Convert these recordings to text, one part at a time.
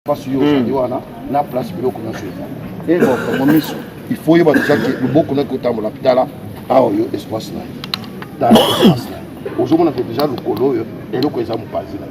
Parce que na place biloko na choisi et donc il faut y avoir déjà que le beaucoup na kota mo l'hôpital ah yo espace là dans l'espace là aujourd'hui on a déjà le colo et le ko za mo passer là.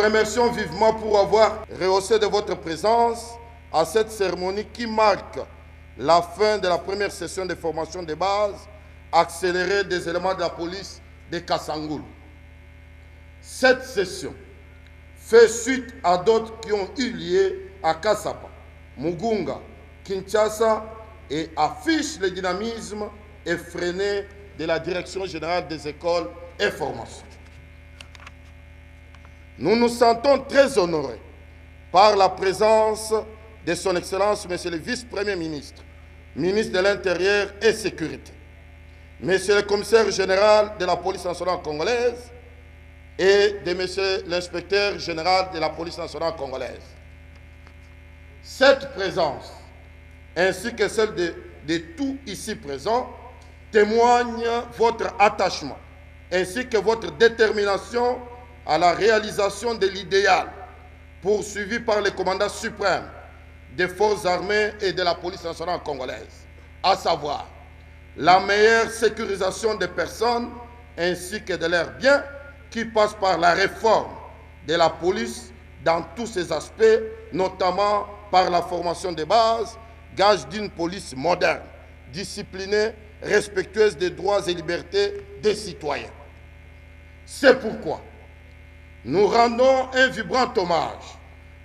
remercions vivement pour avoir rehaussé de votre présence à cette cérémonie qui marque la fin de la première session de formation de base accélérée des éléments de la police de Kassangoulou. Cette session fait suite à d'autres qui ont eu lieu à Kasapa, Mugunga, Kinshasa et affiche le dynamisme effréné de la Direction générale des écoles et formations. Nous nous sentons très honorés par la présence de son Excellence, Monsieur le Vice-Premier ministre, ministre de l'Intérieur et Sécurité, Monsieur le Commissaire général de la Police nationale congolaise et de Monsieur l'Inspecteur général de la Police nationale congolaise. Cette présence, ainsi que celle de tous ici présents, témoigne votre attachement, ainsi que votre détermination à la réalisation de l'idéal poursuivi par le commandant suprême des forces armées et de la police nationale congolaise, à savoir la meilleure sécurisation des personnes ainsi que de leurs biens qui passe par la réforme de la police dans tous ses aspects, notamment par la formation de base, gage d'une police moderne, disciplinée, respectueuse des droits et libertés des citoyens. C'est pourquoi nous rendons un vibrant hommage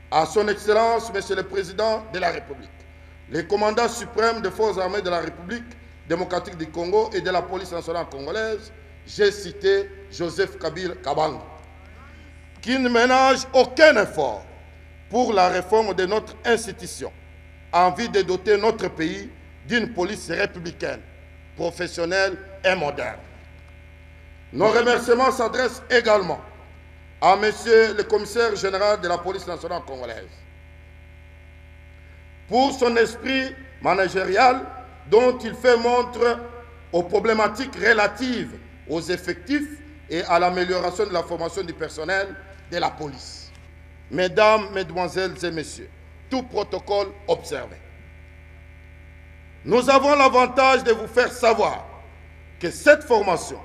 à son Excellence, Monsieur le Président de la République, le commandant suprême des forces armées de la République démocratique du Congo et de la police nationale congolaise, j'ai cité Joseph Kabila Kabango, qui ne ménage aucun effort pour la réforme de notre institution, en vue de doter notre pays d'une police républicaine, professionnelle et moderne. Nos remerciements s'adressent également à Monsieur le Commissaire général de la police nationale congolaise pour son esprit managérial dont il fait montre aux problématiques relatives aux effectifs et à l'amélioration de la formation du personnel de la police. Mesdames, Mesdemoiselles et Messieurs, tout protocole observé. Nous avons l'avantage de vous faire savoir que cette formation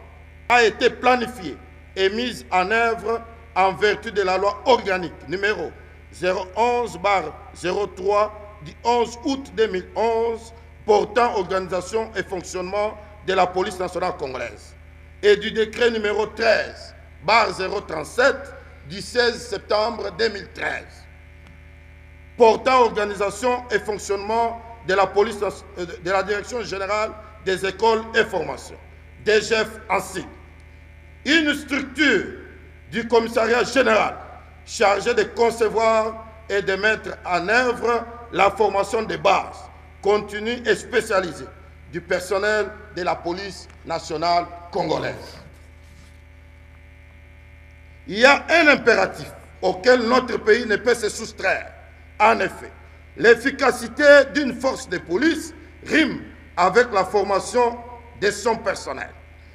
a été planifiée et mise en œuvre en vertu de la loi organique numéro 011/03 du 11 août 2011 portant organisation et fonctionnement de la police nationale congolaise et du décret numéro 13/037 du 16 septembre 2013 portant organisation et fonctionnement de la police de la Direction générale des écoles et formations, DGF ainsi. Une structure du commissariat général chargé de concevoir et de mettre en œuvre la formation de base, continue et spécialisée du personnel de la police nationale congolaise. Il y a un impératif auquel notre pays ne peut se soustraire. En effet, l'efficacité d'une force de police rime avec la formation de son personnel.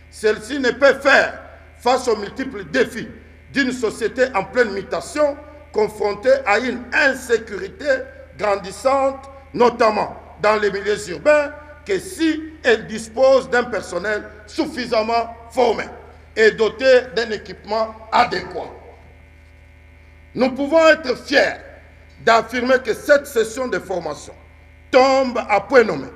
Celle-ci ne peut faire face aux multiples défis d'une société en pleine mutation, confrontée à une insécurité grandissante, notamment dans les milieux urbains, que si elle dispose d'un personnel suffisamment formé et doté d'un équipement adéquat. Nous pouvons être fiers d'affirmer que cette session de formation tombe à point nommé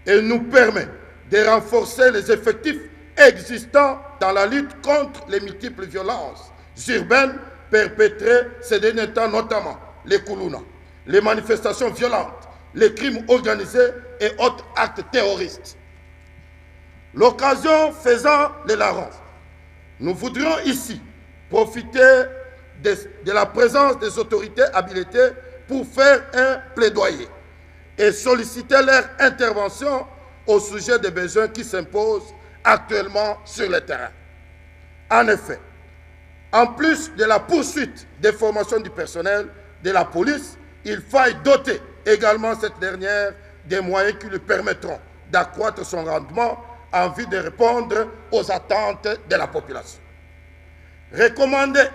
et nous permet de renforcer les effectifs existants dans la lutte contre les multiples violences urbaines perpétrées ces derniers temps, notamment les Koulouna, les manifestations violentes, les crimes organisés et autres actes terroristes. L'occasion faisant les larrons, nous voudrions ici profiter de la présence des autorités habilitées pour faire un plaidoyer et solliciter leur intervention au sujet des besoins qui s'imposent actuellement sur le terrain. En effet, en plus de la poursuite des formations du personnel de la police, il faille doter également cette dernière des moyens qui lui permettront d'accroître son rendement en vue de répondre aux attentes de la population. Recommander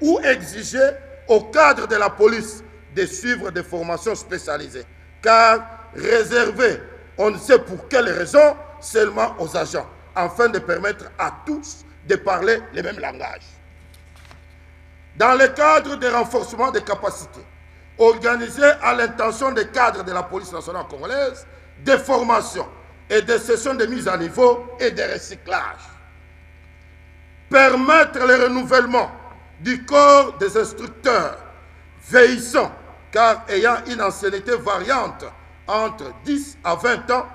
ou exiger au cadre de la police de suivre des formations spécialisées, car réservé, on ne sait pour quelle raison, seulement aux agents, afin de permettre à tous de parler le même langage. dans le cadre des renforcements des capacités organisés à l'intention des cadres de la police nationale congolaise, des formations et des sessions de mise à niveau et de recyclage. Permettre le renouvellement du corps des instructeurs vieillissants, car ayant une ancienneté variante entre 10 à 20 ans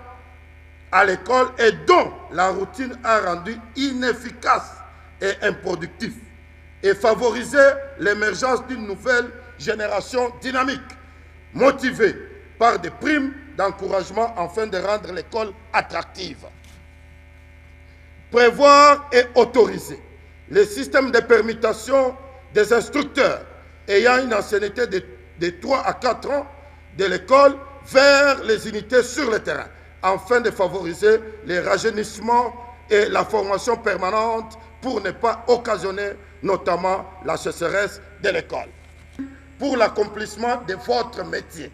à l'école et dont la routine a rendu inefficace et improductif, et favoriser l'émergence d'une nouvelle génération dynamique, motivée par des primes d'encouragement afin de rendre l'école attractive. Prévoir et autoriser le système de permutation des instructeurs ayant une ancienneté de 3 à 4 ans de l'école vers les unités sur le terrain, afin de favoriser les rajeunissements et la formation permanente pour ne pas occasionner notamment la sécheresse de l'école. Pour l'accomplissement de votre métier,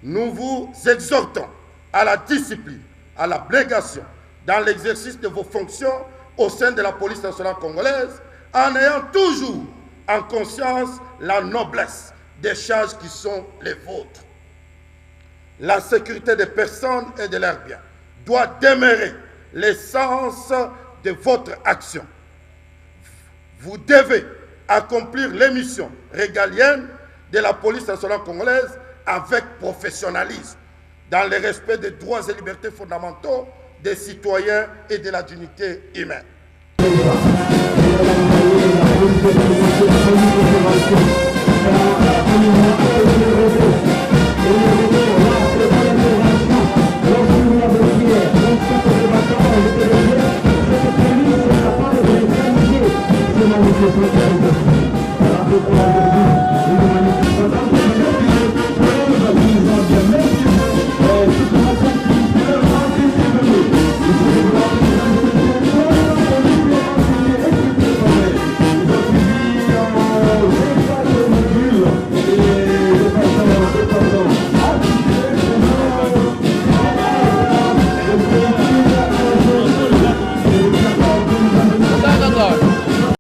nous vous exhortons à la discipline, à l'abnégation dans l'exercice de vos fonctions au sein de la police nationale congolaise, en ayant toujours en conscience la noblesse des charges qui sont les vôtres. La sécurité des personnes et de leurs biens doit demeurer l'essence de votre action. Vous devez accomplir les missions régaliennes de la police nationale congolaise avec professionnalisme, dans le respect des droits et libertés fondamentaux des citoyens et de la dignité humaine.